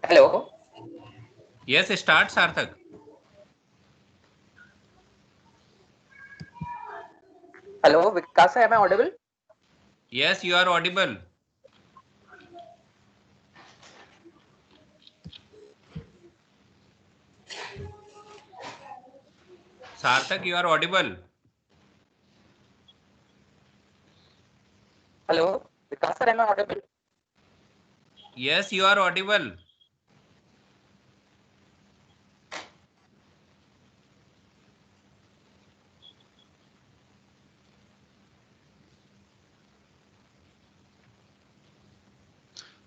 Hello. Yes, start Sarthak. Hello, Vikasa, am I audible? Yes, you are audible. Sarthak, you are audible. Hello, Vikasa, am I audible? Yes, you are audible.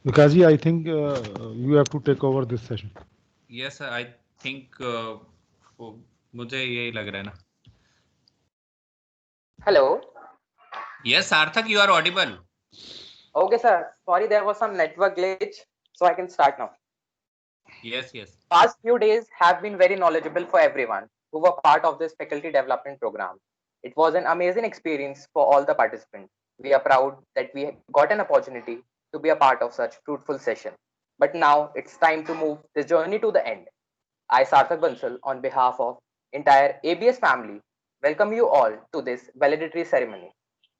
Vikaji, I think you have to take over this session. Yes, I think मुझे यही लग रहा है ना. Hello. Yes, Sarthak, you are audible. Okay, sir. Sorry, there was some network glitch, so I can start now. Yes, yes. Past few days have been very knowledgeable for everyone who were part of this faculty development program. It was an amazing experience for all the participants. We are proud that we got an opportunity to be a part of such fruitful session. But now it's time to move this journey to the end. I, Sarthak Bansal, on behalf of entire ABS family, welcome you all to this valedictory ceremony.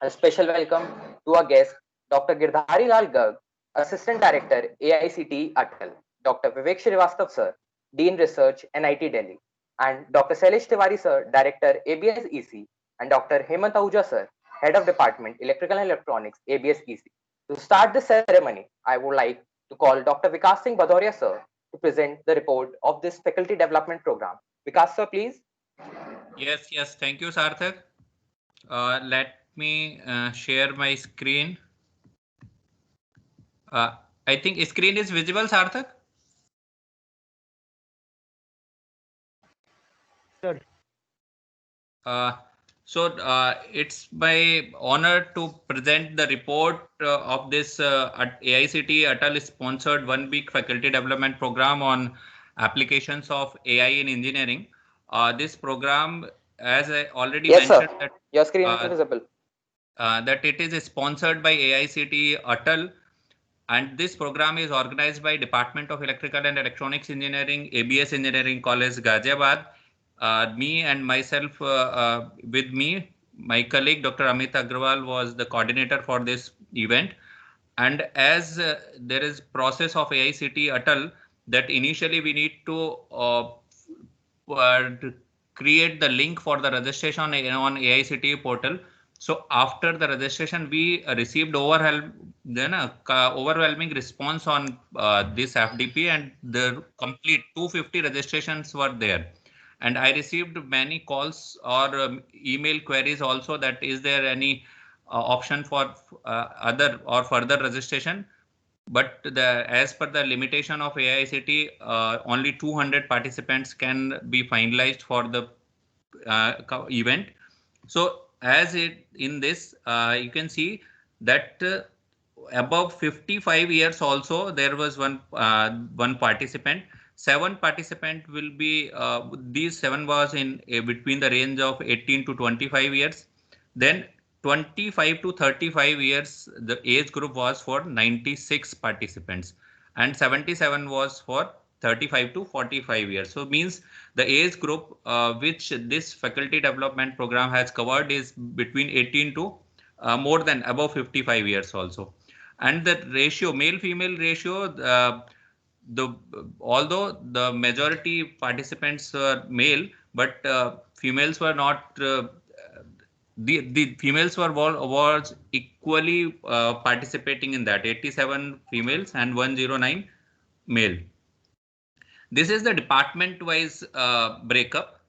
A special welcome to our guest, Dr. Girdhari Lal Garg, Assistant Director, AICTE Atal, Dr. Vivek Srivastav Sir, Dean Research, NIT Delhi, and Dr. Sailesh Tiwari Sir, Director, ABS EC, and Dr. Hemant Ahuja Sir, Head of Department, Electrical and Electronics, ABS EC. To start the ceremony, I would like to call Dr. Vikas Singh Bhadoria Sir to present the report of this faculty development program. Vikas sir, please. Yes, yes. Thank you, Sarthak. Let me share my screen. I think screen is visible, Sarthak. Sure. It's my honor to present the report of this AICTE Atal sponsored 1 week faculty development program on applications of AI in engineering. This program, as I already Yes, mentioned, sir. Your screen is uh, visible. that it is sponsored by AICTE Atal, and this program is organized by Department of Electrical and Electronics Engineering, ABS Engineering College, Ghaziabad. Me and myself, with me, my colleague Dr. Amit Agrawal was the coordinator for this event. And as there is process of AICTE Atal, that initially we need to create the link for the registration on AICTE portal. So after the registration, we received overwhelming response on this FDP, and the complete 250 registrations were there. And I received many calls or email queries also that is there any option for other or further registration. But as per the limitation of AICTE, only 200 participants can be finalized for the event. So as it in this, you can see that above 55 years also there was one participant. 7 participant will be these 7 was in between the range of 18 to 25 years. Then 25 to 35 years, the age group was for 96 participants, and 77 was for 35 to 45 years. So means the age group which this faculty development program has covered is between 18 to more than above 55 years also. And the ratio, male female ratio, the although the majority participants were male, but females were not the females was equally participating in that, 87 females and 109 male. This is the department wise breakup.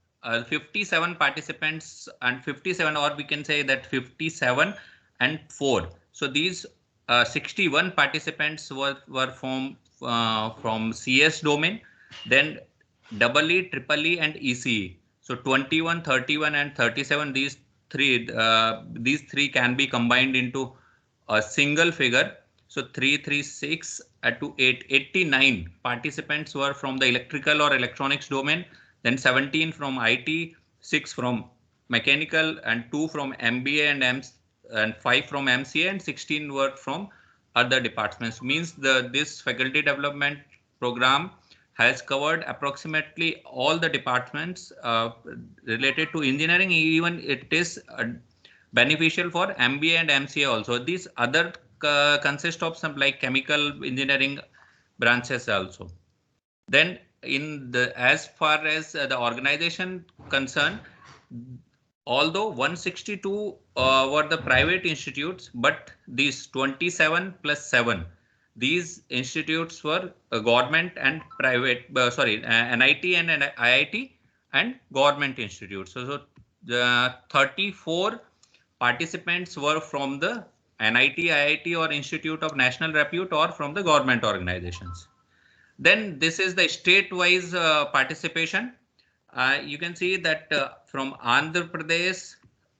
57 participants and 57, or we can say that 57 and 4. So these 61 participants were from CS domain, then EE, triple E, and ECE. So 21, 31, and 37. These three can be combined into a single figure. So 336 to 89 participants were from the electrical or electronics domain, then 17 from IT, 6 from mechanical, and 2 from MBA and 5 from MCA, and 16 were from other departments. Means this faculty development program has covered approximately all the departments related to engineering. Even it is beneficial for MBA and MCA also. These other consist of some like chemical engineering branches also. Then in the as far as the organization concerned, although 162 were the private institutes, but these 27 plus 7, these institutes were government and private, NIT and IIT and government institutes. So the 34 participants were from the NIT, IIT or Institute of National Repute or from the government organizations. Then this is the state-wise participation. You can see that from Andhra Pradesh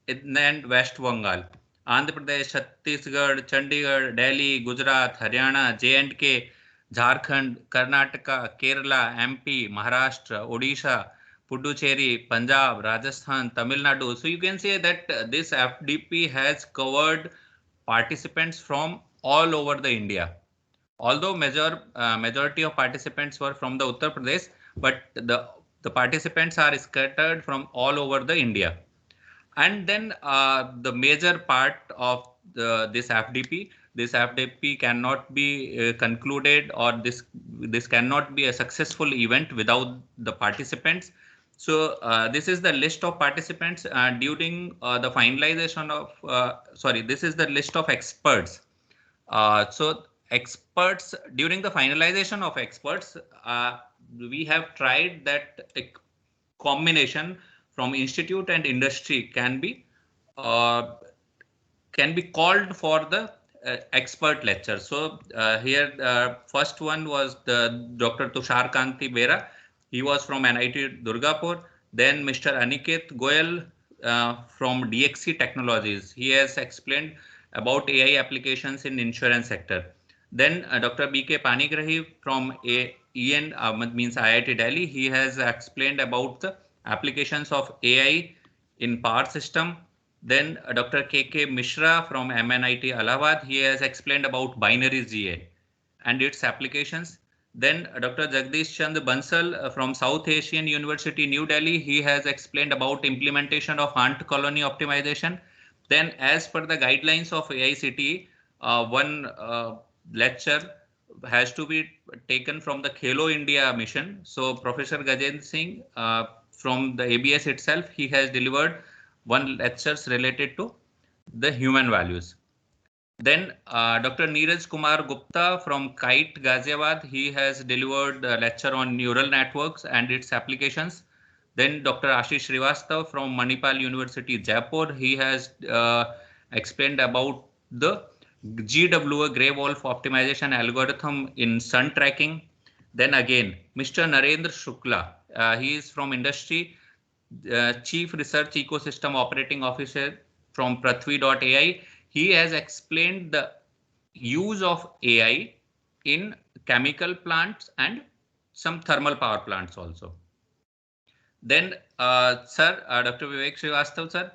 and West Bengal, Andhra Pradesh, Chhattisgarh, Chandigarh, Delhi, Gujarat, Haryana, J&K, Jharkhand, Karnataka, Kerala, MP, Maharashtra, Odisha, Puducherry, Punjab, Rajasthan, Tamil Nadu. So you can say that this FDP has covered participants from all over the India. Although majority of participants were from the Uttar Pradesh, but the participants are scattered from all over the India. And then the major part of this FDP cannot be concluded, or this cannot be a successful event without the participants. So this is the list of participants during the finalization of this is the list of experts. So experts, during the finalization of experts, we have tried that a combination from institute and industry can be called for the expert lecture. So here first one was the Dr. Tushar Kanti Bera. He was from NIT Durgapur. Then Mr. Aniket Goyal from DXC Technologies. He has explained about AI applications in insurance sector. Then Dr. BK Panigrahi from EN means IIT Delhi. He has explained about the applications of AI in power system. Then Dr. KK Mishra from MNIT Allahabad. He has explained about binary GA and its applications. Then Dr. Jagdish Chand Bansal from South Asian University, New Delhi. He has explained about implementation of ant colony optimization. Then as per the guidelines of AICTE, one lecture has to be taken from the Khelo India mission. So Professor Gajendra Singh from the ABS itself, he has delivered one lectures related to the human values. Then Dr. Neeraj Kumar Gupta from KITE Ghaziabad, he has delivered a lecture on neural networks and its applications. Then Dr. Ashish Srivastav from Manipal University, Jaipur, he has explained about the GWA Grey Wolf optimization algorithm in sun tracking. Then again, Mr. Narendra Shukla, he is from industry, Chief Research Ecosystem Operating Officer from Prithvi.ai. He has explained the use of AI in chemical plants and some thermal power plants also. Then Dr. Vivek Srivastav sir,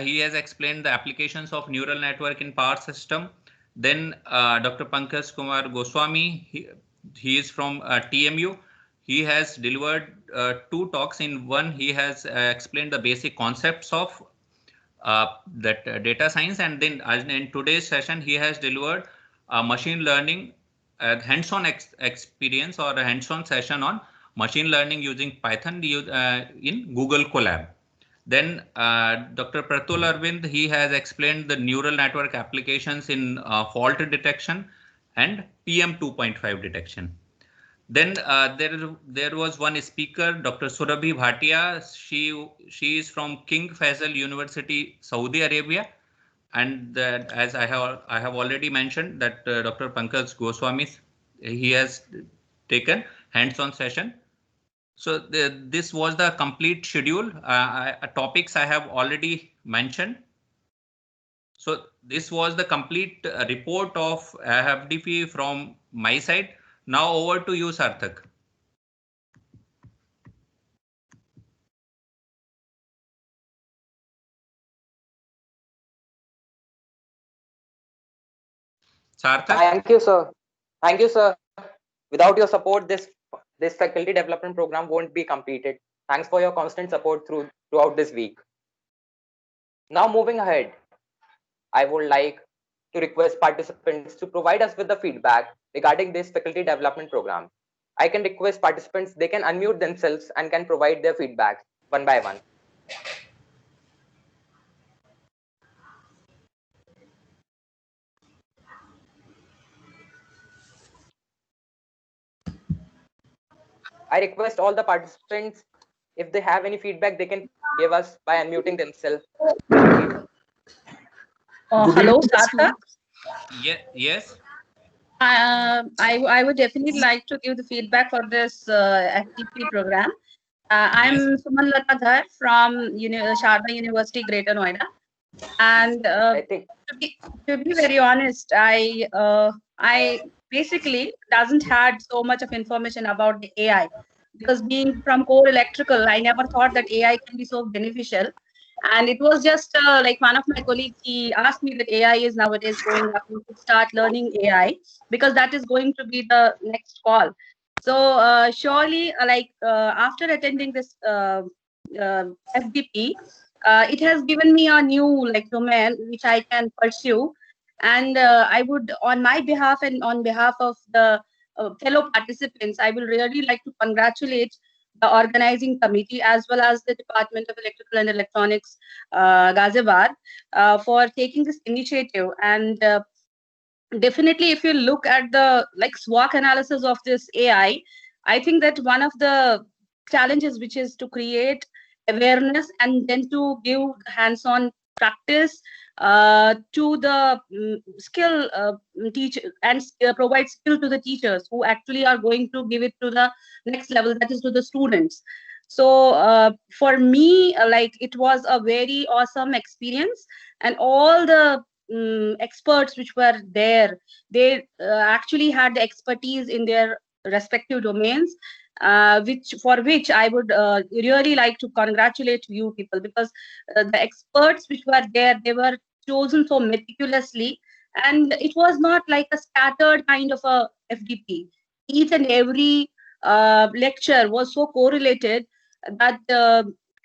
he has explained the applications of neural network in power system. Then Dr. Pankaj Kumar Goswami, he is from TMU. He has delivered 2 talks. In one, he has explained the basic concepts of that data science, and then in today's session, he has delivered machine learning hands-on experience or a hands-on session on machine learning using Python in Google Colab. Then Dr. Pratul Arvind, he has explained the neural network applications in fault detection and PM 2.5 detection. Then there was one speaker, Dr. Surabhi Bhatia. She is from King Faisal University, Saudi Arabia, and as I have already mentioned that Dr. Pankaj Goswami, he has taken hands-on session. So this was the complete schedule. Topics I have already mentioned. So this was the complete report of FDP from my side. Now over to you, Sarthak. Thank you, sir. Thank you, sir. Without your support, this faculty development program won't be completed. Thanks for your constant support throughout this week. Now moving ahead, I would like to request participants to provide us with the feedback regarding this faculty development program. I can request participants, they can unmute themselves and can provide their feedback one by one. I request all the participants, if they have any feedback, they can give us by unmuting themselves. Hello, Sarthak. Yes. I would definitely like to give the feedback for this FDP program. I'm Suman Lata Dhar from Sharda University, Greater Noida. And I think, to be very honest, I basically doesn't had so much of information about the AI, because being from core electrical, I never thought that AI can be so beneficial. And it was just like one of my colleagues, he asked me that AI is nowadays going up, you should start learning AI, because that is going to be the next call. So surely, after attending this FDP, it has given me a new domain which I can pursue. And I would, on my behalf and on behalf of the fellow participants, I will really like to congratulate the organizing committee as well as the Department of Electrical and Electronics, Ghaziabad, for taking this initiative. And definitely, if you look at the SWOT analysis of this AI, I think that one of the challenges which is to create awareness and then to give hands-on practice to the skill teacher, and provide skill to the teachers who actually are going to give it to the next level, that is to the students. So for me, it was a very awesome experience, and all the experts which were there, they actually had the expertise in their respective domains, which I would really like to congratulate you people, because the experts which were there, they were chosen so meticulously, and it was not like a scattered kind of a FDP. Each and every lecture was so correlated that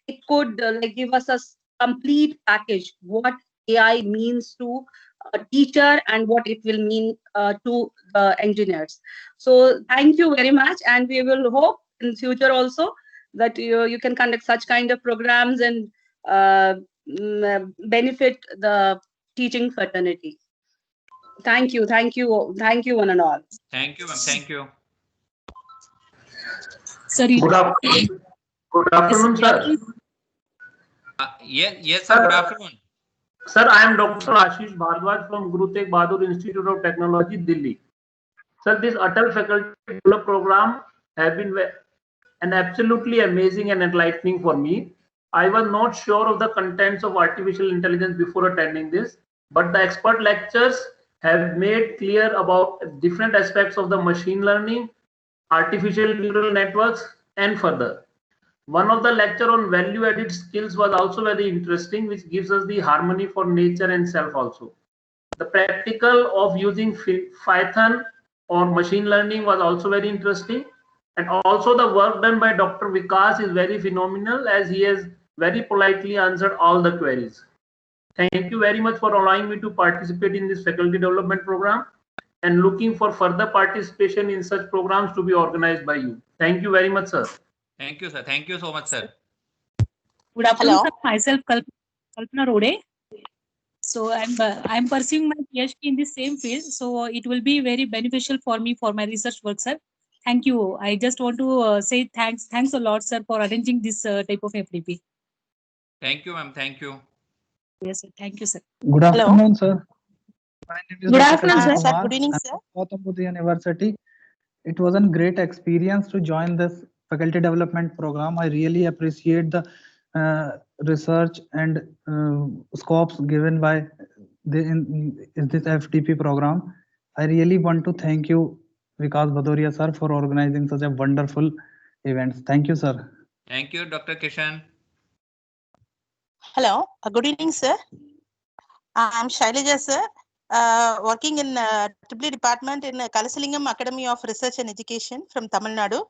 it could give us a complete package, what AI means to a teacher and what it will mean to the engineers. So thank you very much, and we will hope in future also that you can conduct such kind of programs and benefit the teaching fraternity. Thank you one and all. Thank you, ma'am. Thank you. Sir, Good afternoon, sir. Yes, sir. Good afternoon. Sir, I am Dr. Ashish Bhardwaj from Guru Tegh Bahadur Institute of Technology, Delhi. Sir, this Atal Faculty Development Program has been an absolutely amazing and enlightening for me. I was not sure of the contents of artificial intelligence before attending this, but the expert lectures have made clear about different aspects of the machine learning, artificial neural networks, and further. One of the lecture on value-added skills was also very interesting, which gives us the harmony for nature and self also. The practical of using Python or machine learning was also very interesting. And also the work done by Dr. Vikas is very phenomenal, as he has very politely answered all the queries. Thank you very much for allowing me to participate in this faculty development program, and looking for further participation in such programs to be organized by you. Thank you very much, sir. Thank you, sir. Thank you so much, sir. good afternoon, sir. Myself, Kalpana Rode. So I'm pursuing my PhD in the same field. So it will be very beneficial for me for my research work, sir. Thank you. I just want to say thanks a lot, sir, for arranging this type of FDP. Thank you, ma'am. Thank you. Yes, sir. Thank you, sir. Good afternoon, sir. My name is Good Dr. afternoon, Krishna sir. Kumar. Good evening, I'm sir. from Gautam Buddha University. It was a great experience to join this faculty development program. I really appreciate the research and scopes given by in this FDP program. I really want to thank you, Vikas Bhadoria, sir, for organizing such a wonderful events. Thank you, sir. Thank you, Dr. Kishan. Hello, good evening, sir. I'm Shailaja, sir. working in EEE department in Kalasalingam Academy of Research and Education from Tamil Nadu,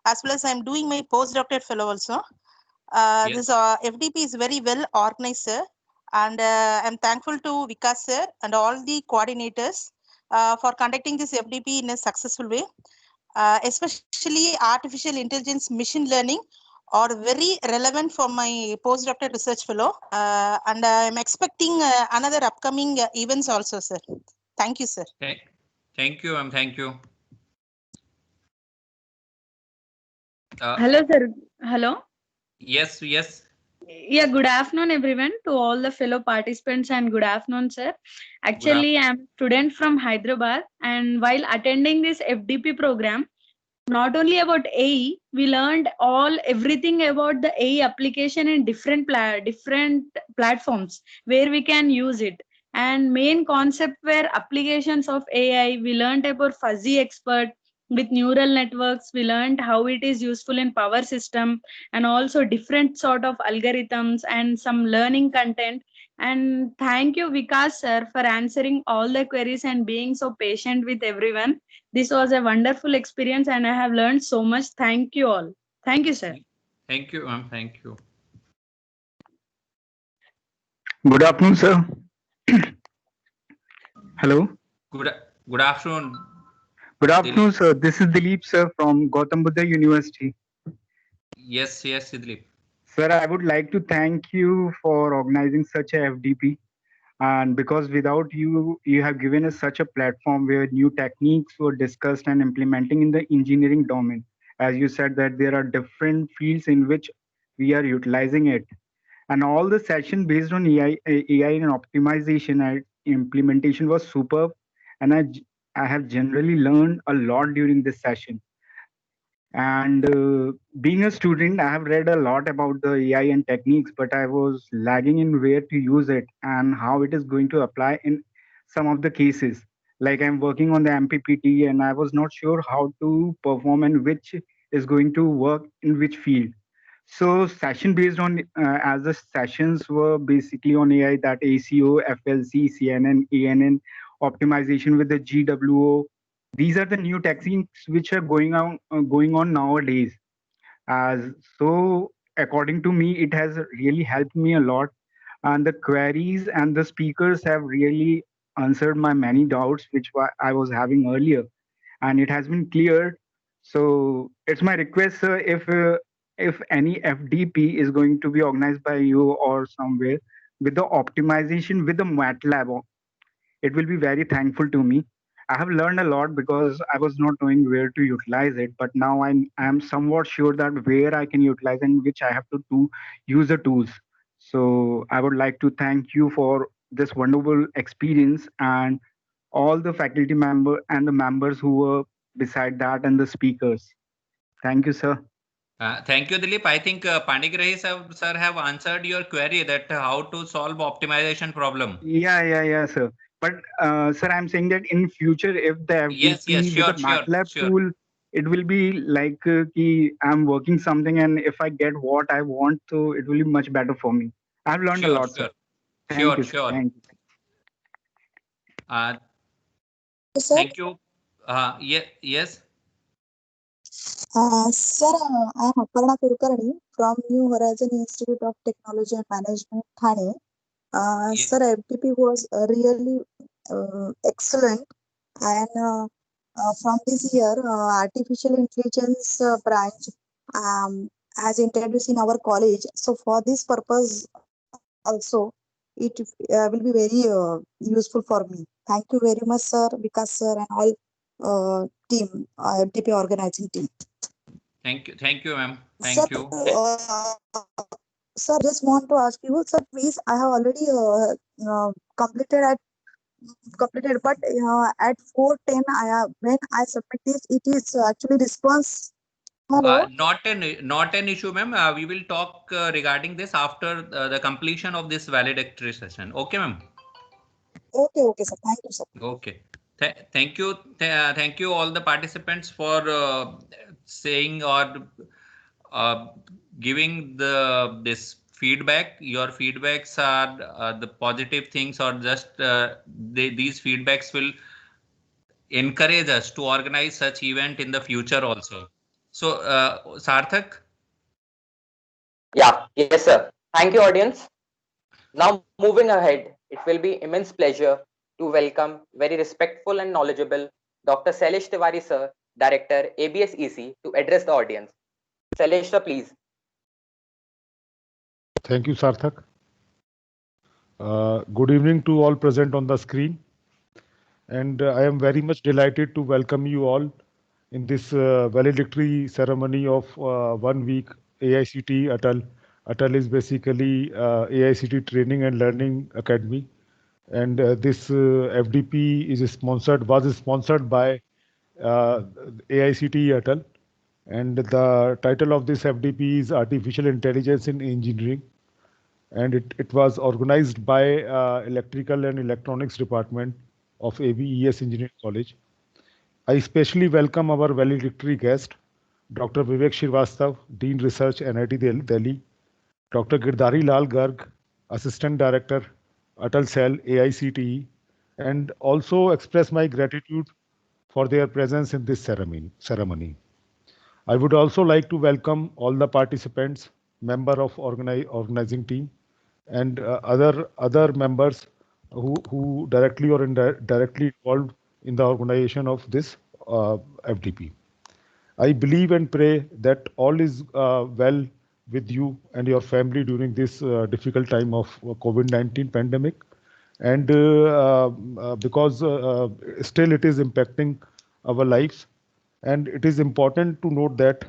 as well as I'm doing my postdoctorate fellow also. Yes. This FDP is very well organized, sir, and I'm thankful to Vikas sir and all the coordinators for conducting this FDP in a successful way. Especially artificial intelligence, machine learning are very relevant for my postdoctoral research fellow, and I'm expecting another upcoming events also, sir. Thank you, sir. Thank you, ma'am. Thank you. Hello, sir. Hello. Yes, yes. Yeah, good afternoon, everyone, to all the fellow participants, and good afternoon, sir. Actually, I'm a student from Hyderabad, and while attending this FDP program, not only about AE, we learned everything about the AE application in different platforms where we can use it. And main concept were applications of AI. We learned about fuzzy expert with neural networks. We learned how it is useful in power system, and also different sort of algorithms and some learning content. And thank you, Vikas sir, for answering all the queries and being so patient with everyone. This was a wonderful experience and I have learned so much. Thank you all. Thank you, sir. Thank you, ma'am. Thank you. Good afternoon, sir. Hello. Good afternoon. Good afternoon, sir. This is Dilip, sir, from Gautam Buddha University. Yes, Dilip. Sir, I would like to thank you for organizing such a FDP. And because without you, you have given us such a platform where new techniques were discussed and implementing in the engineering domain. As you said that there are different fields in which we are utilizing it. And all the session based on AI and optimization and implementation was superb. And I have generally learned a lot during this session. And being a student, I have read a lot about the AI and techniques, but I was lagging in where to use it and how it is going to apply in some of the cases. Like I'm working on the MPPT and I was not sure how to perform and which is going to work in which field. So session based on as the sessions were basically on AI, that ACO, FLC, CNN, ANN, optimization with the GWO. These are the new techniques which are going on nowadays. So according to me, it has really helped me a lot. And the queries and the speakers have really answered my many doubts which I was having earlier, and it has been cleared. So it's my request, sir, if any FDP is going to be organized by you or somewhere with the optimization with the MATLAB, it will be very thankful to me. I have learned a lot because I was not knowing where to utilize it, but now I am somewhat sure that where I can utilize and which I have to do, use the tools. So I would like to thank you for this wonderful experience and all the faculty member and the members who were beside that and the speakers. Thank you, sir. Thank you, Dilip. I think Panigrahi sir have answered your query that how to solve optimization problem. Yeah, sir. But sir, I'm saying that in future, if the FDP with the MATLAB tool, it will be like I'm working something, and if I get what I want, so it will be much better for me. I've learned a lot, sir. Thank you, sir. Thank you. Thank you. Yes. Sir, I am Aparna Kulkarni from New Horizon Institute of Technology and Management, Thane. Sir, FDP was really excellent, and from this year, artificial intelligence branch has introduced in our college. So for this purpose, also it will be very useful for me. Thank you very much, sir, Vikas sir, and all team, FDP organizing team. Thank you, ma'am. Thank you. Sir, just want to ask you, sir, please, I have already completed, but at 4:10, when I submit this, it is actually response. Hello? Not an issue, ma'am. We will talk regarding this after the completion of this valedictory session. Okay, ma'am. Okay, sir. Thank you, sir. Okay. Thank you. Thank you all the participants for saying or giving this feedback. Your feedbacks are the positive things, or just these feedbacks will encourage us to organize such event in the future also. So, Sarthak? Yeah, yes, sir. Thank you, audience. Now, moving ahead, it will be immense pleasure to welcome very respectful and knowledgeable Dr. Sailesh Tiwari, sir, Director, ABS EC, to address the audience. Sailesh, sir, please. Thank you, Sarthak. Good evening to all present on the screen. And I am very much delighted to welcome you all in this valedictory ceremony of 1 week AICT Atal. Atal is basically AICT Training and Learning Academy. And this FDP was sponsored by AICT Atal. And the title of this FDP is Artificial Intelligence in Engineering. And it was organized by Electrical and Electronics Department of ABES Engineering College. I especially welcome our valedictory guest, Dr. Vivek Shrivastava, Dean Research, NIT Delhi, Dr. Girdhari Lal Garg, Assistant Director, Atal Cell, AICTE, and also express my gratitude for their presence in this ceremony. I would also like to welcome all the participants, member of organizing team, and other members who directly or indirectly involved in the organization of this FDP. I believe and pray that all is well with you and your family during this difficult time of COVID-19 pandemic. And because still it is impacting our lives. And it is important to note that,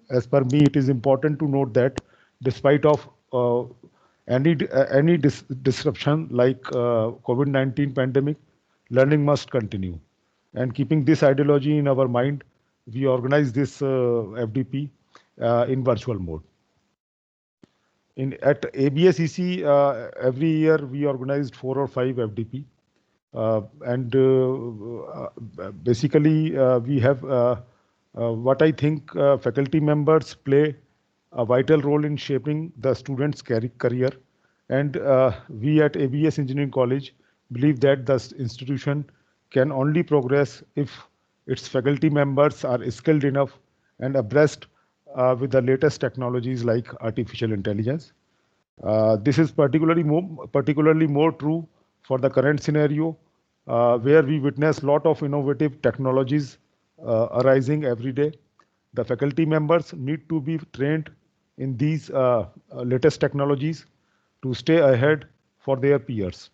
as per me, it is important to note that despite of any disruption like COVID-19 pandemic, learning must continue. And keeping this ideology in our mind, we organize this FDP in virtual mode. At ABSEC, every year we organized 4 or 5 FDP. Basically, we have what I think faculty members play a vital role in shaping the students' career. And we at ABS Engineering College believe that the institution can only progress if its faculty members are skilled enough and abreast with the latest technologies like artificial intelligence. This is particularly more true for the current scenario, where we witness a lot of innovative technologies arising every day. The faculty members need to be trained in these latest technologies to stay ahead for their peers.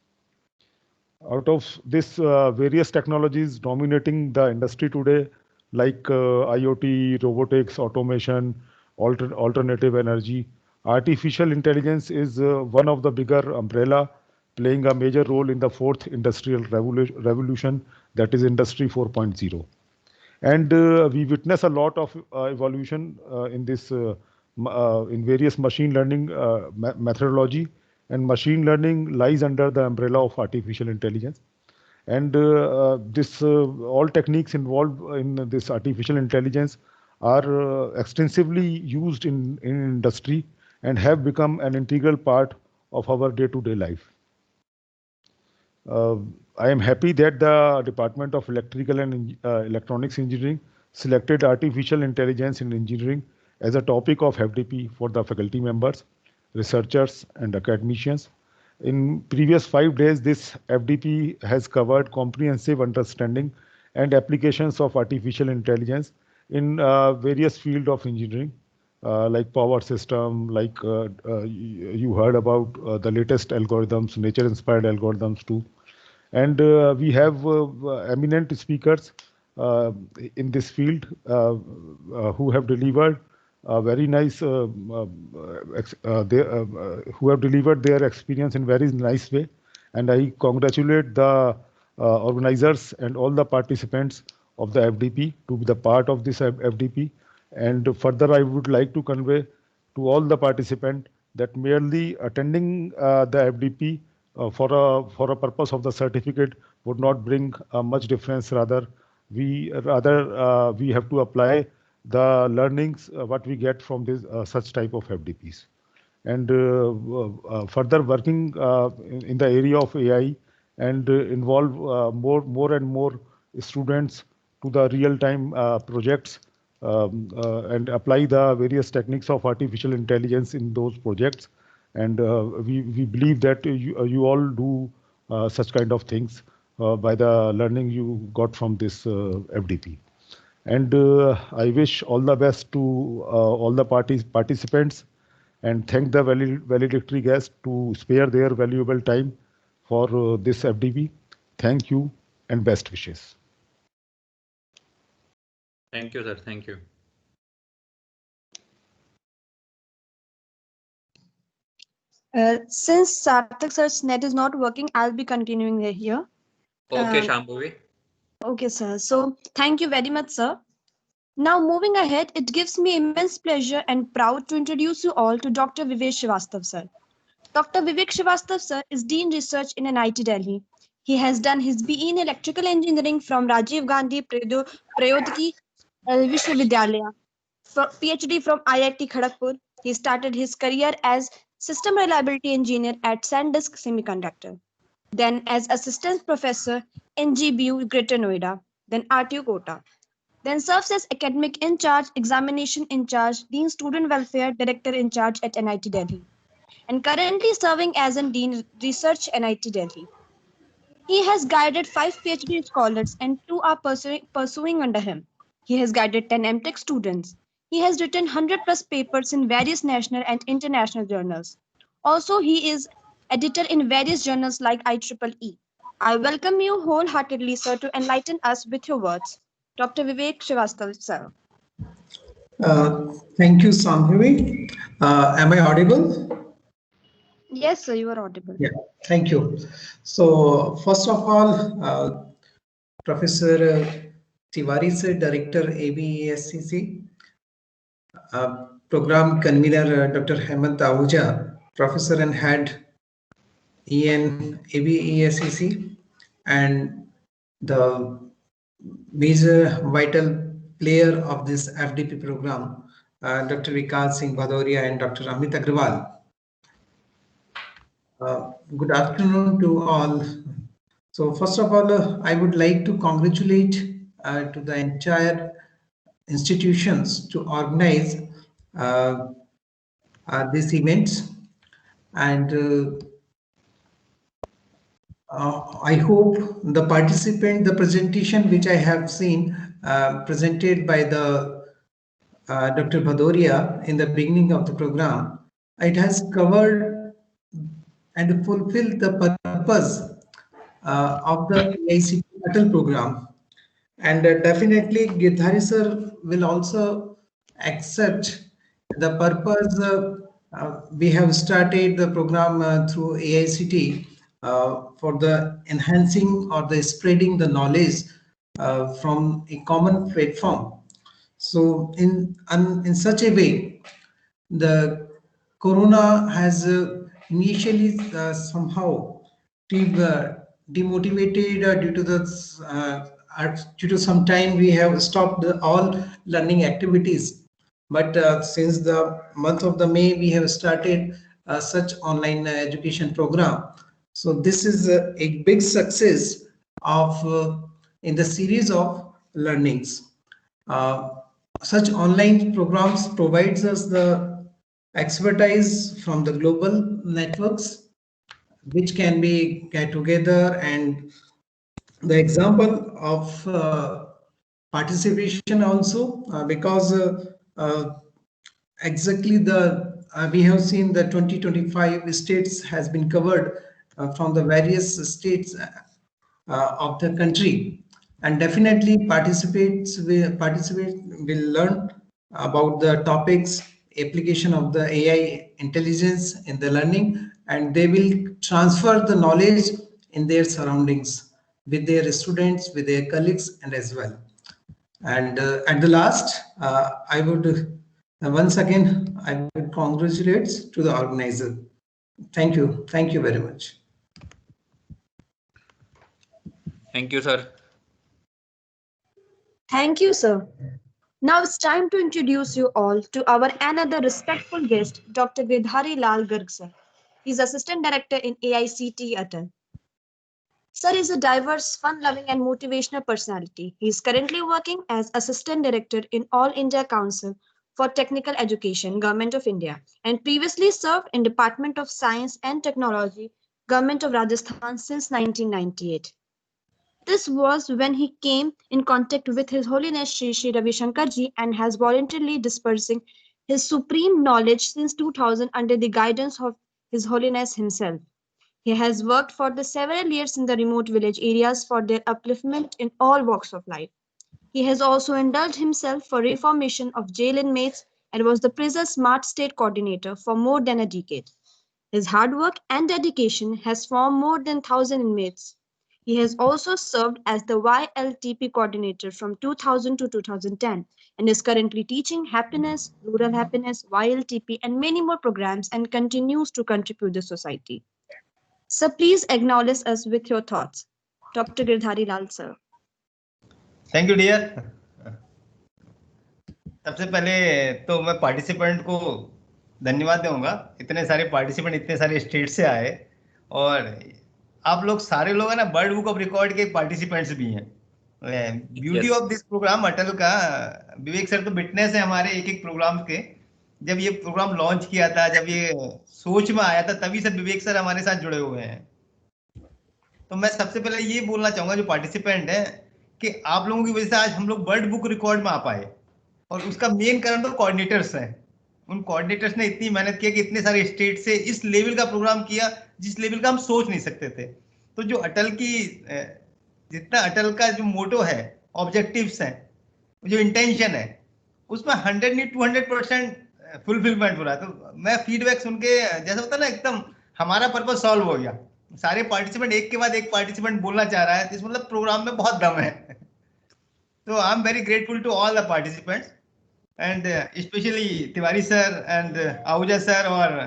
Out of this various technologies dominating the industry today, like IoT, robotics, automation, alternative energy, artificial intelligence is one of the bigger umbrella playing a major role in the fourth industrial revolution, that is Industry 4.0. And we witness a lot of evolution in this in various machine learning methodology, and machine learning lies under the umbrella of artificial intelligence. And this all techniques involved in this artificial intelligence are extensively used in industry and have become an integral part of our day-to-day life. I am happy that the Department of Electrical and Electronics Engineering selected artificial intelligence in engineering as a topic of FDP for the faculty members, researchers, and academicians. In previous 5 days, this FDP has covered comprehensive understanding and applications of artificial intelligence in various fields of engineering, like power system, like you heard about the latest algorithms, nature-inspired algorithms too. And we have eminent speakers in this field who have delivered very nice, who have delivered their experience in very nice way. And I congratulate the organizers and all the participants of the FDP to be the part of this FDP. And further, I would like to convey to all the participants that merely attending the FDP for a purpose of the certificate would not bring much difference. Rather, we have to apply the learnings what we get from this such type of FDPs. and further working in the area of AI and involve more and more students to the real-time projects and apply the various techniques of artificial intelligence in those projects. And we believe that you all do such kind of things by the learning you got from this FDP. And I wish all the best to all the participants, and thank the valedictory guests to spare their valuable time for this FDP. Thank you and best wishes. Thank you, sir. Thank you. Since Sarthak sir's net is not working, I'll be continuing here. Okay, Shambhavi. Okay, sir. So thank you very much, sir. Now moving ahead, it gives me immense pleasure and proud to introduce you all to Dr. Vivek Srivastav, sir. Dr. Vivek Srivastav, sir, is Dean Research in NIT Delhi. He has done his BE in Electrical Engineering from Rajiv Gandhi Pradyogiki Vishwavidyalaya. PhD from IIT Kharagpur. He started his career as System Reliability Engineer at SanDisk Semiconductor. Then as Assistant Professor in GBU Greater Noida. Then RTU Kota. Then serves as Academic In Charge, Examination In Charge, Dean Student Welfare Director In Charge at NIT Delhi. And currently serving as a Dean Research NIT Delhi. He has guided 5 PhD scholars and 2 are pursuing under him. He has guided 10 MTech students. He has written 100 plus papers in various national and international journals. Also, he is editor in various journals like IEEE. I welcome you wholeheartedly, sir, to enlighten us with your words. Dr. Vivek Srivastav, sir. Thank you, Shambhavi. Am I audible? Yes, sir, you are audible. Yeah, thank you. So, first of all, Professor Tiwari sir, Director ABESCC, Program Convener Dr. Hemant Ahuja, Professor and Head EN ABESCC, and the major vital player of this FDP program, Dr. Vikas Singh Bhadoria and Dr. Amit Agrawal. Good afternoon to all. So first of all, I would like to congratulate to the entire institutions to organize these events, and I hope the presentation which I have seen presented by the Dr. Bhadoria in the beginning of the program, it has covered and fulfilled the purpose of the AICT Atal program. And definitely Girdhari sir will also accept the purpose. We have started the program through AICT for the enhancing or the spreading the knowledge from a common platform. So in such a way, the corona has initially somehow demotivated due to some time we have stopped all learning activities. But since the month of the May, we have started such online education program. So this is a big success of in the series of learnings. Such online programs provides us the expertise from the global networks, which can be get together, and the example of participation also because exactly we have seen the 2025 states has been covered from the various states of the country, and definitely participants will learn about the topics, application of the AI intelligence in the learning, and they will transfer the knowledge in their surroundings with their students, with their colleagues, and as well. And at the last, I would once again I would congratulate to the organizer. Thank you very much. Thank you, sir. Thank you, sir. Now it's time to introduce you all to our another respectful guest, Dr. Girdhari Lal Garg sir. He's Assistant Director in AICTE Atal. Sir is a diverse, fun-loving and motivational personality. He is currently working as Assistant Director in All India Council for Technical Education, Government of India, and previously served in Department of Science and Technology, Government of Rajasthan since 1998. This was when he came in contact with His Holiness Shri Shri Ravi Shankar Ji and has voluntarily dispersing his supreme knowledge since 2000 under the guidance of His Holiness himself. He has worked for the several years in the remote village areas for their upliftment in all walks of life. He has also indulged himself for reformation of jail inmates and was the prison smart state coordinator for more than a decade. His hard work and dedication has formed more than 1,000 inmates. He has also served as the YLTP coordinator from 2000 to 2010 and is currently teaching happiness, rural happiness, YLTP, and many more programs and continues to contribute to the society. Sir, please acknowledge us with your thoughts. Dr. Girdhari Lal, sir. Thank you, dear. सबसे पहले तो मैं participant को धन्यवाद दूंगा. इतने सारे participant इतने सारे स्टेट से आए और आप लोग सारे लोग है ना वर्ल्ड बुक ऑफ रिकॉर्ड के पार्टिसिपेंट्स भी हैं. ब्यूटी ऑफ दिस प्रोग्राम अटल का, विवेक सर तो विटनेस है हमारे एक एक प्रोग्राम के. जब ये प्रोग्राम लॉन्च किया था, जब ये सोच में आया था, तभी से विवेक सर हमारे साथ जुड़े हुए हैं. तो मैं सबसे पहले ये बोलना चाहूंगा जो पार्टिसिपेंट है कि आप लोगों की वजह से आज हम लोग वर्ल्ड बुक रिकॉर्ड में आ पाए और उसका मेन कारण तो कोऑर्डिनेटर्स हैं. उन कोऑर्डिनेटर्स ने इतनी मेहनत की कि इतने सारे स्टेट से इस लेवल का प्रोग्राम किया जिस लेवल का हम सोच नहीं सकते थे. तो जो अटल की, जितना अटल का जो मोटो है, ऑब्जेक्टिव्स हैं, जो इंटेंशन है, उसमें 100 नहीं 200% फुलफिलमेंट हो रहा है. तो मैं फीडबैक सुन के जैसा होता है ना, एकदम हमारा पर्पज सॉल्व हो गया. सारे पार्टिसिपेंट एक के बाद एक पार्टिसिपेंट बोलना चाह रहा है, तो इस मतलब प्रोग्राम में बहुत दम है. तो I am very grateful to all the participants and specially Tiwari sir and Ahuja sir और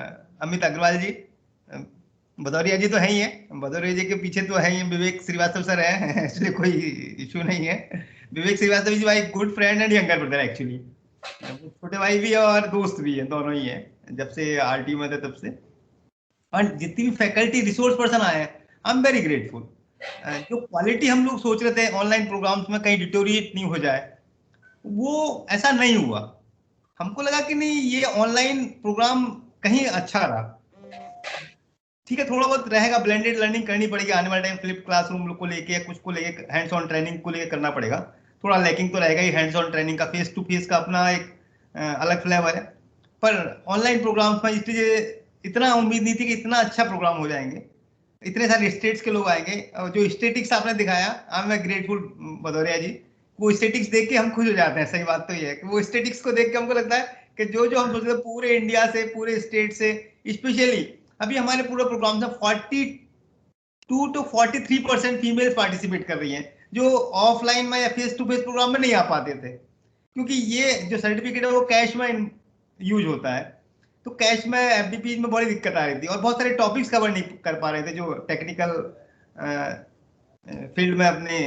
अमित अग्रवाल जी. भदौरिया जी तो है ही है, भदौरिया जी के पीछे तो है ही, विवेक श्रीवास्तव सर है, इसलिए कोई इशू नहीं है. Vivek Shrivastava ji my good friend and younger brother. Actually छोटे भाई भी है और दोस्त भी है, दोनों ही है जब से आरटी में थे तब से. और जितनी भी फैकल्टी रिसोर्स पर्सन आए हैं, आई एम वेरी ग्रेटफुल. जो क्वालिटी हम लोग सोच रहे थे ऑनलाइन प्रोग्राम्स में कहीं डिटोरिएट नहीं हो जाए, वो ऐसा नहीं हुआ. हमको लगा कि नहीं, ये ऑनलाइन प्रोग्राम कहीं अच्छा रहा. ठीक है, थोड़ा बहुत रहेगा, ब्लेंडेड लर्निंग करनी पड़ेगी आने वाले टाइम. फ्लिप क्लासरूम को लेके, कुछ को लेके, हैंड्स ऑन ट्रेनिंग को लेके करना पड़ेगा. थोड़ा लैकिंग तो रहेगा ही हैंड्स ऑन ट्रेनिंग का. फेस टू फेस का अपना एक अलग फ्लेवर है, पर ऑनलाइन प्रोग्राम्स में इसलिए इतना उम्मीद नहीं थी कि इतना अच्छा प्रोग्राम हो जाएंगे. इतने सारे स्टेट्स के लोग आएंगे. और जो स्टेटिक्स आपने दिखाया, आई एम ग्रेटफुल भदौरिया जी. वो स्टेटिक्स देख के हम खुश हो जाते हैं. सही बात तो ये है कि वो स्टेटिक्स को देख के हमको लगता है कि जो जो हम सोचते हैं पूरे इंडिया से, पूरे स्टेट से, स्पेशली अभी हमारे पूरे प्रोग्राम में 42 to 43% फीमेल्स पार्टिसिपेट कर रही हैं, जो ऑफलाइन में या फेस टू फेस प्रोग्राम में नहीं आ पाते थे, क्योंकि ये जो सर्टिफिकेट है वो कैश में यूज होता है. तो कैश में एफडीपी में बड़ी दिक्कत आ रही थी और बहुत सारे टॉपिक्स कवर नहीं कर पा रहे थे जो टेक्निकल फील्ड में अपने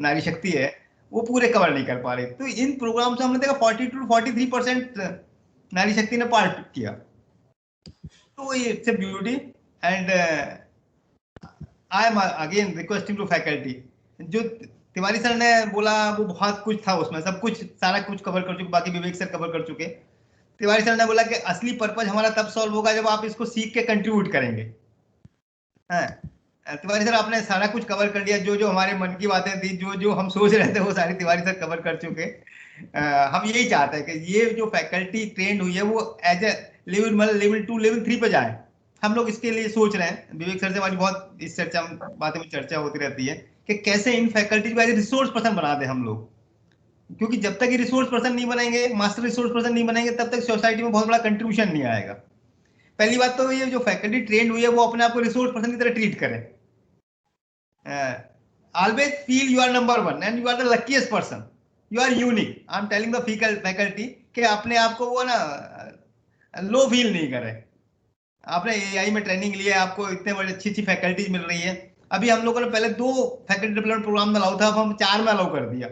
नारी शक्ति है वो पूरे कवर नहीं कर पा रहे. तो इन प्रोग्राम से हमने देखा 42 to 43% नारी शक्ति ने पार्ट किया. तो ये it's a beauty and I am again requesting to faculty. जो तिवारी सर ने बोला वो बहुत कुछ था उसमें, सब कुछ सारा कुछ कवर कर चुके, बाकी विवेक सर कवर कर चुके. तिवारी सर ने बोला कि असली पर्पज हमारा तब सॉल्व होगा जब आप इसको सीख के कंट्रीब्यूट करेंगे. तिवारी सर आपने सारा कुछ कवर कर लिया. जो जो हमारे मन की बातें थी, जो जो हम सोच रहे थे, वो सारी तिवारी सर कवर कर चुके. हम यही चाहते हैं कि ये जो फैकल्टी ट्रेंड हुई है वो एज ए लेवल 2 लेवल 3 पे जाए. हम लोग इसके लिए सोच रहे हैं. विवेक सर से हमारी बहुत इस बातें में चर्चा होती रहती है कि कैसे इन फैकल्टी को एज ए रिसोर्स पर्सन बना दे हम लोग, क्योंकि जब तक ये रिसोर्स पर्सन नहीं बनाएंगे, मास्टर रिसोर्स पर्सन नहीं बनाएंगे, तब तक सोसाइटी में बहुत बड़ा कंट्रीब्यूशन नहीं आएगा. पहली बात तो ये जो फैकल्टी ट्रेंड हुई है वो अपने आप को रिसोर्स पर्सन की तरह ट्रीट करें. Always feel you are number 1 and you are the luckiest person, you are unique. I am telling the faculty कि अपने आप को वो ना लो फील नहीं करें. आपने एआई में ट्रेनिंग लिया है, आपको इतने बड़ी अच्छी अच्छी फैकल्टीज मिल रही है. अभी हम लोगों ने पहले 2 फैकल्टी डेवलपमेंट प्रोग्राम में अलाउ था, अब हम 4 में अलाउ कर दिया.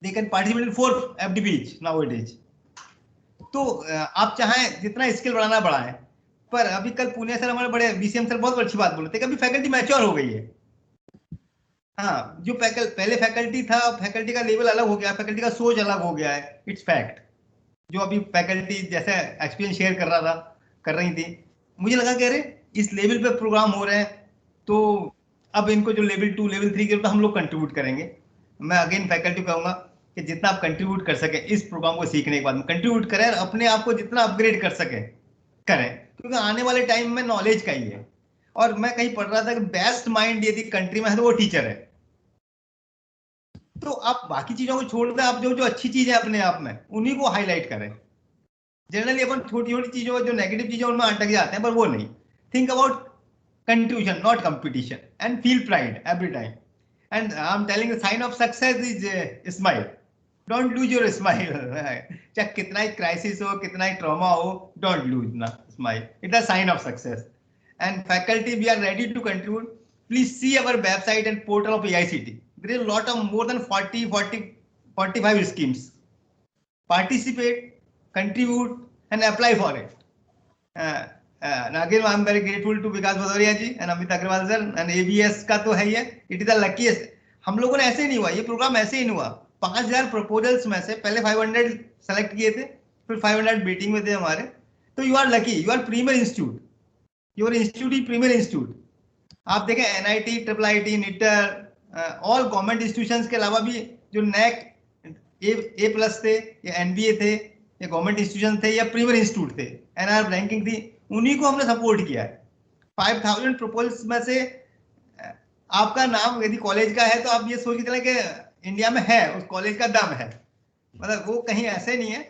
they can participate in 4 FDPs nowadays. तो आप चाहें जितना स्किल बढ़ाना बढ़ाएं, पर अभी कल पुणे सर हमारे बड़े VCM सर बहुत अच्छी बात बोले थे कि अभी फैकल्टी मैच्योर हो गई है। हाँ, जो पहले फैकल्टी था, फैकल्टी का लेवल अलग हो गया, फैकल्टी का सोच अलग हो गया है, इट्स फैक्ट। जो अभी फैकल्टी जैसे एक्सपीरियंस शेयर कर रही थी, मुझे लगा कि अरे इस लेवल पे प्रोग्राम हो रहे हैं, तो अब इनको जो लेवल 2 लेवल 3 के ऊपर हम लोग कंट्रीब्यूट करेंगे। मैं अगेन फैकल्टी को कहूंगा कि जितना आप कंट्रीब्यूट कर सके इस प्रोग्राम को सीखने के बाद में कंट्रीब्यूट करें और अपने आप को जितना अपग्रेड कर सके करें, क्योंकि आने वाले टाइम में नॉलेज का ही है। और मैं कहीं पढ़ रहा था कि बेस्ट माइंड यदि कंट्री में है तो वो टीचर है। तो आप बाकी चीजों को छोड़ दें, आप जो अच्छी चीज है अपने आप में उन्हीं को हाईलाइट करें। जनरली अपन छोटी छोटी चीजों, जो नेगेटिव चीजें उनमें अटक जाते हैं, पर वो नहीं। Think about contribution, not competition, and feel pride every time. And I am telling the sign of success is smile. Don't lose your smile. चाहे कितना ही क्राइसिस हो, कितना ही ट्रॉमा हो, डोंट लूज ना smile, it's a sign of success. And faculty, we are ready to contribute. Please see our website and portal of AICT. There is a lot of more than 45 schemes. Participate, contribute, and apply for it. And again, I am very grateful to Vikas Bhadoria ji and Amit Agrawal sir and ABS का तो है ये. It is the luckiest. हम लोगों ने ऐसे नहीं हुआ, ये प्रोग्राम ऐसे ही नहीं हुआ। 5000 प्रपोजल्स में से पहले 500 सेलेक्ट किए थे, फिर 500 मीटिंग में थे हमारे। तो you are lucky, you are premier institute, your institute ही प्रीमियर इंस्टीट्यूट। आप देखें NIT, IIIT, NITER, all government institutions के अलावा भी जो NAC A+ थे या NBA थे या गवर्नमेंट इंस्टीट्यूशन थे या प्रीमियर इंस्टीट्यूट थे, NR रैंकिंग थी, उन्हीं को हमने सपोर्ट किया है। 5000 प्रपोजल्स में से आपका नाम यदि कॉलेज का है तो आप ये सोच के चलें कि इंडिया में है, उस कॉलेज का दम है, मतलब वो कहीं ऐसे नहीं है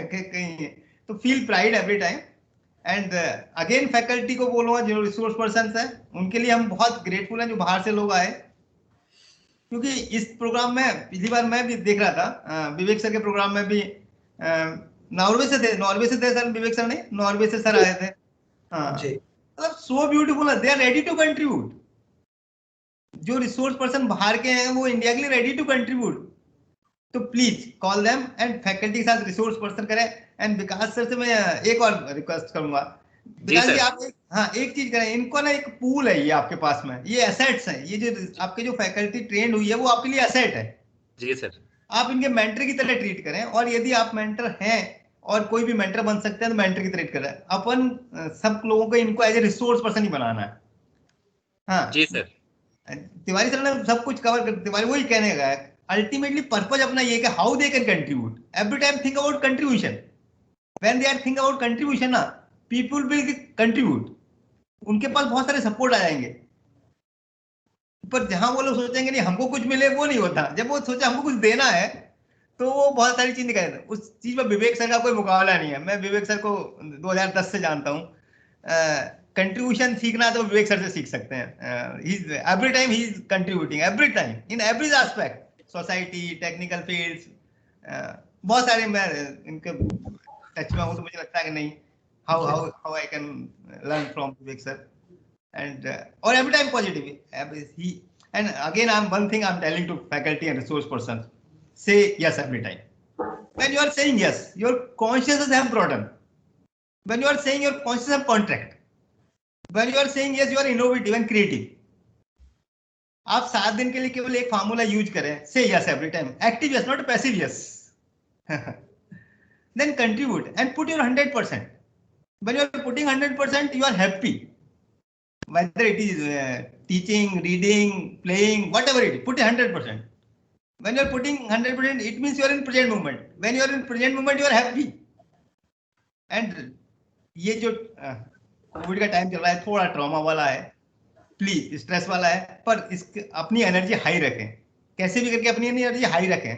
कि कहीं। तो feel pride every time. And again faculty को बोलूँगा, जो रिसोर्स पर्सन है उनके लिए हम बहुत ग्रेटफुल हैं जो बाहर से लोग आए, क्योंकि इस प्रोग्राम में पिछली बार मैं भी देख रहा था, विवेक सर के प्रोग्राम में भी नॉर्वे से थे सर, विवेक सर नहीं, नॉर्वे से सर आए थे। हाँ, मतलब so beautiful, they are ready to contribute. जो रिसोर्स पर्सन बाहर के हैं वो इंडिया के लिए रेडी टू कंट्रीब्यूट। तो please call them and faculty के साथ रिसोर्स पर्सन करें। एंड विकास सर से मैं एक और रिक्वेस्ट करूंगा, विकास जी आप एक चीज करें, इनको ना एक पूल है ये आपके पास में, ये एसेट्स हैं, ये जो आपके जो फैकल्टी ट्रेंड हुई है वो आपके लिए एसेट है। जी सर, आप इनके मेंटर की तरह ट्रीट करें, और यदि आप मेंटर हैं और कोई भी मेंटर बन सकते हैं तो मेंटर की तरह करें। अपन सब लोगों को इनको एज ए रिसोर्स पर्सन ही बनाना है। हाँ जी सर, तिवारी सर ने सब कुछ कवर कर, तिवारी वही कहने का है, अल्टीमेटली पर्पज अपना ये कि how they can contribute. Every time think about contribution. When they are think about contribution ना, पीपल विल कंट्रीब्यूट, उनके पास बहुत सारे सपोर्ट आ जाएंगे। पर जहां वो लोग सोचेंगे नहीं हमको कुछ मिले, वो नहीं होता। जब वो सोचे हमको कुछ देना है तो वो बहुत सारी चीज निकालते हैं। उस चीज में विवेक सर का कोई मुकाबला नहीं है। मैं विवेक सर को 2010 से जानता हूँ। कंट्रीब्यूशन सीखना तो विवेक सर से सीख सकते हैं। Every time he is contributing, every time in every aspect, society, technical fields, बहुत सारे। मैं इनके टच में हूँ तो मुझे लगता है कि नहीं, how I can learn from Vivek sir, and or every time positive. And again, one thing I'm telling to faculty and resource persons: say yes every time. When you are saying yes, your consciences have broadened. When you are saying your consciences have contract. When you are saying yes, you are innovative and creative. आप 7 दिन के लिए केवल एक formula use करें, say yes every time. Active yes, not passive yes. Then contribute and put your 100%. When you are putting 100%, you are happy. Whether it is teaching, reading, playing, whatever it is, put 100%. When you are putting 100%, it means you are in present moment. When you are in present moment, you are happy. And ये जो Covid का time चल रहा है थोड़ा trauma वाला है, please stress वाला है, पर इसके अपनी एनर्जी हाई रखें। कैसे भी करके अपनी एनर्जी हाई रखें।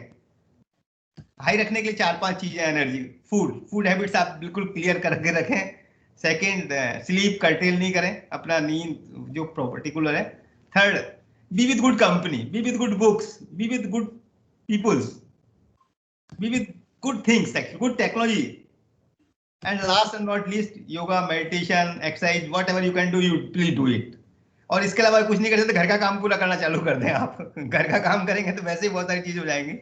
हाई रखने के लिए 4-5 चीजें एनर्जी। फूड हैबिट्स आप बिल्कुल क्लियर करके रखें। सेकंड, स्लीप कर्टेल नहीं करें, अपना नींद जो पर्टिकुलर है। Third, be with good company, be with good books, be with good peoples, be with good things, good technology. And last and not least, yoga, meditation, exercise, whatever you can do, you please do it. और इसके अलावा कुछ नहीं कर सकते, घर का काम पूरा करना चालू कर दें आप। घर का काम करेंगे तो वैसे ही बहुत सारी चीज हो जाएंगी।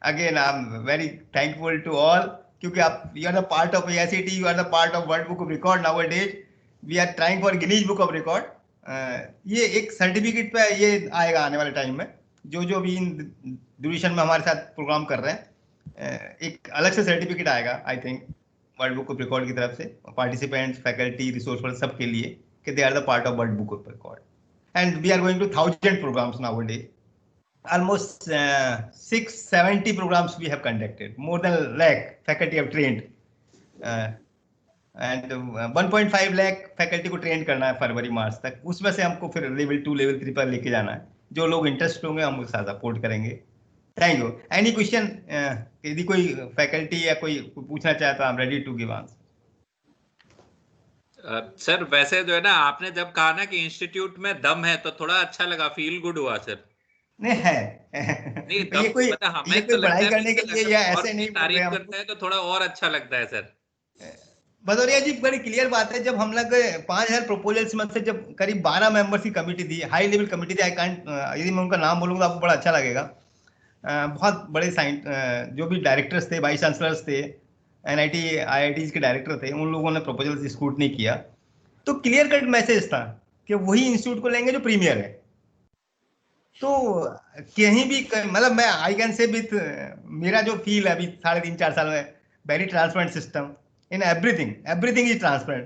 again I'm very thankful to all, क्योंकि आप you are the part of AICT, you are the part of World Book of Record nowadays. We are trying for Guinness Book of Record. ये एक सर्टिफिकेट पे ये आएगा आने वाले time में, जो भी इन ड्यूरेशन में हमारे साथ प्रोग्राम कर रहे हैं, एक अलग से सर्टिफिकेट आएगा I think world book of record की तरफ से पार्टिसिपेंट्स, फैकल्टी, रिसोर्स पर्सन सबके लिए कि they are the part of world book of record. And we are going to 1000 programmes nowadays. Almost 670 programs we have conducted. More than a lakh faculty have trained, and 1.5 lakh faculty को train करना है फरवरी मार्च तक. उसमें से हमको फिर level 2 level 3 पर लेके जाना है. जो लोग इंटरेस्ट होंगे हम उसके साथ सपोर्ट करेंगे. Thank you. एनी क्वेश्चन यदि कोई फैकल्टी या कोई पूछना चाहे तो I am ready to give answer. Sir वैसे जो है ना, आपने जब कहा ना कि इंस्टीट्यूट में दम है तो थोड़ा अच्छा लगा, फील गुड हुआ सर. नहीं है नहीं, ये कोई हमें तो पढ़ाई करने के लिए या ऐसे नहीं तारीफ करते हैं तो थोड़ा और अच्छा लगता है सर. भदौरिया जी बड़ी क्लियर बात है, जब हम लोग 5000 प्रपोजल्स में से जब करीब 12 मेंबर्स की कमिटी थी, हाई लेवल कमिटी थी, आई कांट, यदि मैं उनका नाम बोलूंगा आपको बड़ा अच्छा लगेगा. बहुत बड़े जो भी डायरेक्टर्स थे, वाइस चांसलर्स थे, NIT IITs के डायरेक्टर थे, उन लोगों ने प्रपोजल स्क्रूटनी किया. तो क्लियर कट मैसेज था कि वही इंस्टीट्यूट को लेंगे जो प्रीमियर है. तो कहीं भी मतलब मैं आई कैन से विथ मेरा जो फील है अभी 3.5-4 साल में, very transparent system in everything is transparent.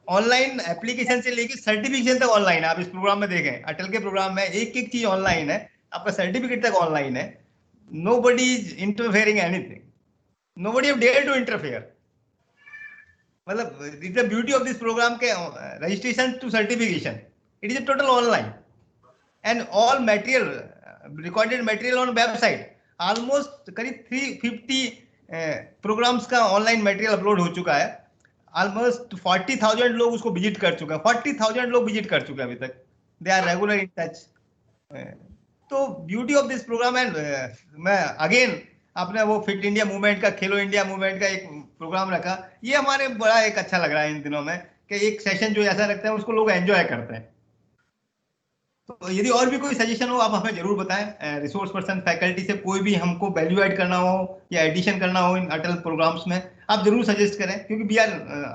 Online application से लेके सर्टिफिकेशन तक ऑनलाइन है. आप इस प्रोग्राम में देखें, अटल के प्रोग्राम में एक एक चीज ऑनलाइन है, आपका सर्टिफिकेट तक ऑनलाइन है. Nobody is interfering anything, nobody have dare to interfere. मतलब it's the beauty of this programme के registration to certification, it is total online. And all material, recorded material on website, almost करीब 350 programmes का online material upload हो चुका है. Almost 40,000 लोग उसको visit कर चुके हैं. 40,000 लोग विजिट कर चुके हैं अभी तक. They are regular in touch. तो beauty of this programme. And मैं अगेन आपने वो फिट इंडिया मूवमेंट का, खेलो इंडिया मूवमेंट का एक प्रोग्राम रखा, ये हमारे बड़ा एक अच्छा लग रहा है इन दिनों में कि एक सेशन जो ऐसा रखते हैं उसको लोग एंजॉय करते हैं. तो यदि और भी कोई सजेशन हो आप हमें जरूर बताएं. रिसोर्स पर्सन, फैकल्टी से कोई भी हमको वैल्यू ऐड करना हो या एडिशन करना हो इन अटल प्रोग्राम्स में, आप जरूर सजेस्ट करें. क्योंकि वी आर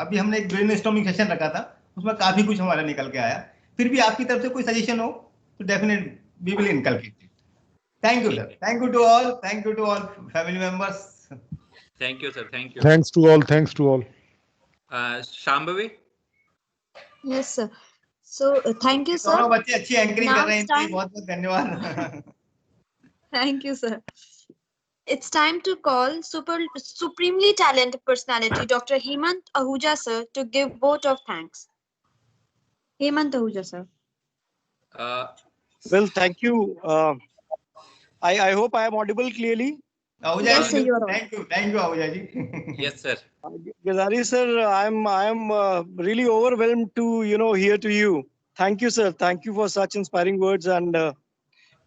अभी हमने एक ब्रेनस्टॉर्मिंग सेशन रखा था, उसमें काफी कुछ हमारा निकल के आया. फिर भी आपकी तरफ से कोई सजेशन हो तो definite we will inculcate. Thank you sir. Thank you to all. Thank you to all family members. Thank you sir. Thank you. Thanks to all. Thanks to all. Shambhavi. Yes sir. So thank you, sir. दोनों बच्चे अच्छी anchoring कर रहे हैं, Now बहुत बहुत धन्यवाद. Thank you, sir. It's time to call supremely talented personality, Dr. Hemant Ahuja, sir, to give vote of thanks. Hemant Ahuja, sir. Well, thank you. I hope I am audible clearly. Ahuja, Yes, sir, you are on. Thank you, Ahuja ji. Yes, sir. Gazari sir, I am really overwhelmed to hear to you. Thank you, sir. Thank you for such inspiring words, and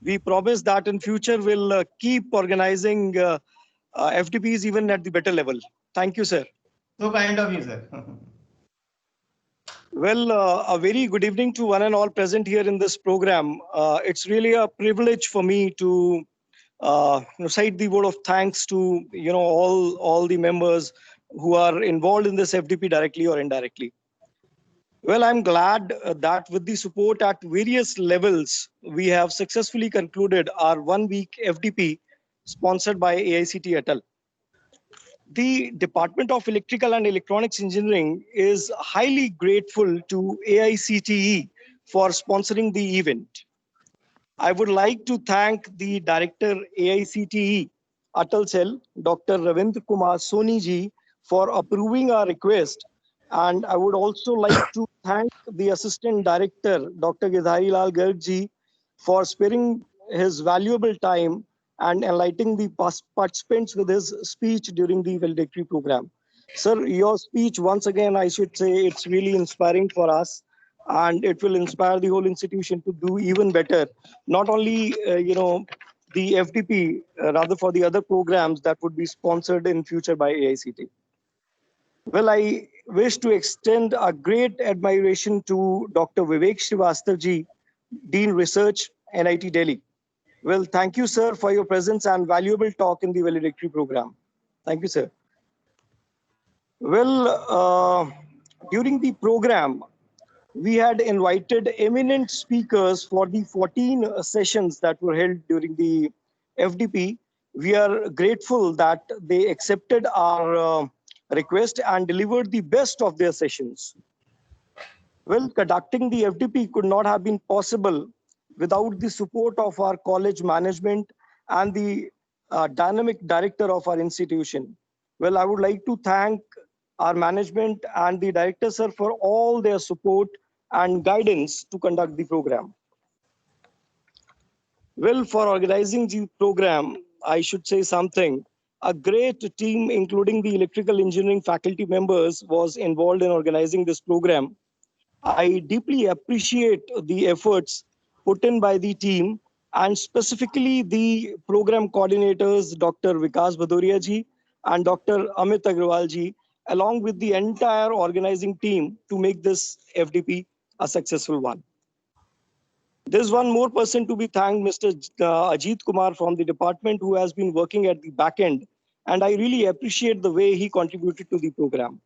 we promise that in future we'll keep organizing FDPs even at the better level. Thank you, sir. So kind of you, sir. Well, a very good evening to one and all present here in this program. It's really a privilege for me to cite the word of thanks to all the members who are involved in this FDP directly or indirectly. Well, I'm glad that with the support at various levels, we have successfully concluded our 1-week FDP sponsored by AICT Atal. The Department of Electrical and Electronics Engineering is highly grateful to AICTE for sponsoring the event. I would like to thank the Director AICTE Atal Cell, Dr. Ravindra Kumar Soni ji, for approving our request. And I would also like to thank the Assistant Director, Dr. Gidhari Lal Garg ji, for sparing his valuable time and enlightening the participants with his speech during the valedictory program. Sir, your speech, once again, I should say, it's really inspiring for us. And it will inspire the whole institution to do even better. Not only, the FDP, rather for the other programs that would be sponsored in future by AICT. Well, I wish to extend a great admiration to Dr. Vivek Srivastava ji, Dean Research, NIT Delhi. Well, thank you, sir, for your presence and valuable talk in the valedictory program. Thank you, sir. Well, during the program, we had invited eminent speakers for the 14 sessions that were held during the FDP. We are grateful that they accepted our request and delivered the best of their sessions. Well, conducting the FDP could not have been possible without the support of our college management and the dynamic director of our institution. Well, I would like to thank our management and the director, sir, for all their support and guidance to conduct the program. Well, for organizing the program, I should say something. A great team, including the electrical engineering faculty members, was involved in organizing this program. I deeply appreciate the efforts put in by the team and specifically the program coordinators, Dr. Vikas Bhadoria ji and Dr. Amit Agrawal ji, along with the entire organizing team to make this FDP a successful one. There's one more person to be thanked, Mr. Ajit Kumar from the department, who has been working at the back end. And I really appreciate the way he contributed to the program.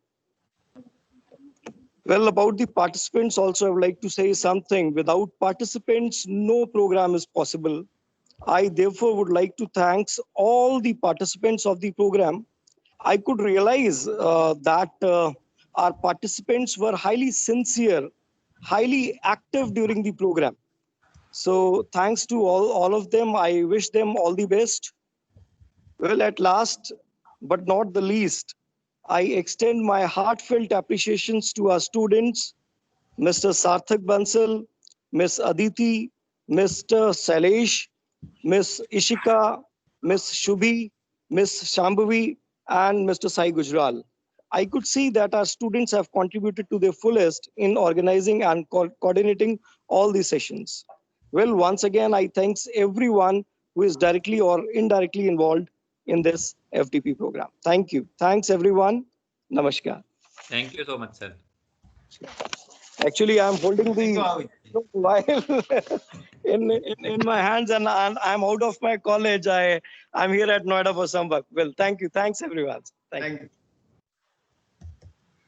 Well, about the participants also, I would like to say something. Without participants, no program is possible. I therefore would like to thank all the participants of the program. I could realize that our participants were highly sincere, highly active during the program. So thanks to all of them. I wish them all the best. Well, at last, but not the least, I extend my heartfelt appreciations to our students, Mr. Sarthak Bansal, Ms. Aditi, Mr. Salesh, Ms. Ishika, Ms. Shubhi, Ms. Shambhavi, and Mr. Sai Gujral. I could see that our students have contributed to their fullest in organizing and coordinating all these sessions. Well, once again, I thank everyone who is directly or indirectly involved in this FDP program. Thank you. Thanks, everyone. Namaskar. Thank you so much, sir. Actually, I'm holding the mobile in my hands and I'm out of my college. I'm here at Noida for some work. Well, thank you. Thanks, everyone. Thank you.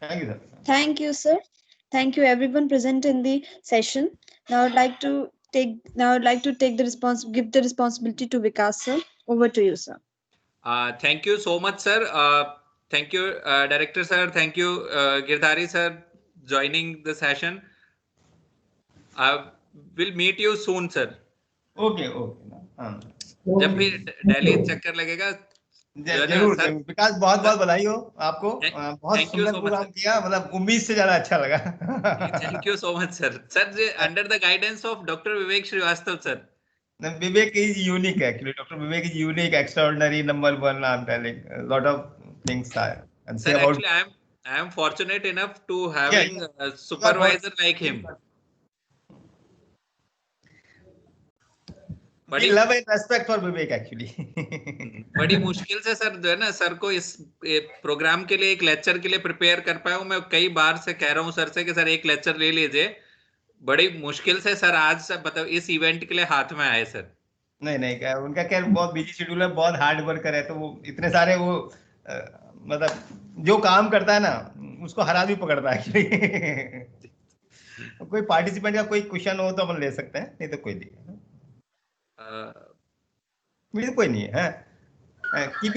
Thank you, sir. Thank you, sir. Thank you, everyone present in the session. Now I'd like to take give the responsibility to Vikas, sir. Over to you, sir. Thank you so much, sir. Thank you, Director, sir. Thank you, Girdhari, sir, joining the session. We'll meet you soon, sir. Okay. जब भी दिल्ली चक्कर लगेगा जरूर sir. विकास बहुत बधाई हो आपको, बहुत सुंदर प्रोग्राम किया, मतलब उम्मीद से ज्यादा अच्छा लगा। Thank you so much, sir. Sir, under the guidance of Dr. Vivek Srivastava, sir. Vivek is unique actually. Dr. Vivek is unique, extraordinary, number one. I'm telling a lot of things are. And sir, actually, I am fortunate enough to having a supervisor like him. We love and respect for Vivek actually. बड़ी मुश्किल से sir जो है ना sir को इस programme के लिए एक लेक्चर के लिए प्रिपेयर कर पाया हूँ। मैं कई बार से कह रहा हूँ सर से कि सर एक लेक्चर ले लीजिए। बड़ी मुश्किल से सर आज से मतलब इस इवेंट के लिए हाथ में आए सर। नहीं क्या उनका क्या बहुत बिजी शेड्यूल है, बहुत हार्ड वर्कर है, तो वो इतने सारे वो मतलब जो काम करता है ना उसको हरा भी पकड़ता है एक्चुअली। कोई पार्टिसिपेंट का कोई क्वेश्चन हो तो अपन ले सकते हैं, नहीं तो कोई नहीं है। कोई नहीं है। Keep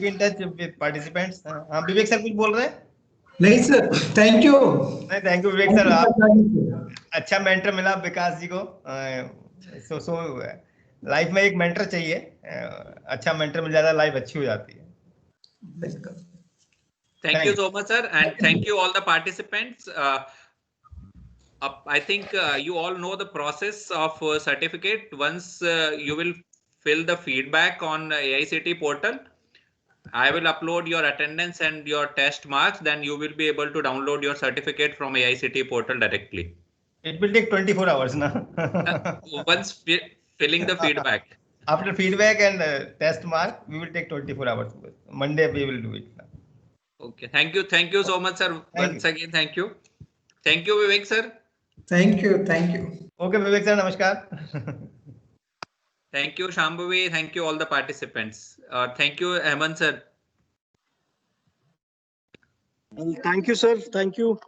in touch with participants. हाँ विवेक सर कुछ बोल रहे हैं? नहीं सर, थैंक यू। नहीं थैंक यू विवेक सर, आप अच्छा मेंटर मिला विकास जी को। सो लाइफ में एक मेंटर चाहिए, अच्छा मेंटर मिल जाता है लाइफ अच्छी हो जाती है। Thank you so much, sir, and thank you all the participants. I think you all know the process of certificate. Once you will fill the feedback on AICTE portal, I will upload your attendance and your test marks. Then you will be able to download your certificate from AICTE portal directly. It will take 24 hours now. Once filling the feedback. After feedback and test mark, we will take 24 hours. Monday we will do it. Okay. Thank you so much, sir. Once again, thank you. Thank you, Vivek sir. Thank you. Okay, Vivek sir, namaskar. Thank you, Shambhavi. Thank you all the participants. Thank you, Hemant sir. Well, thank you, sir. Thank you.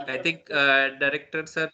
I think director sir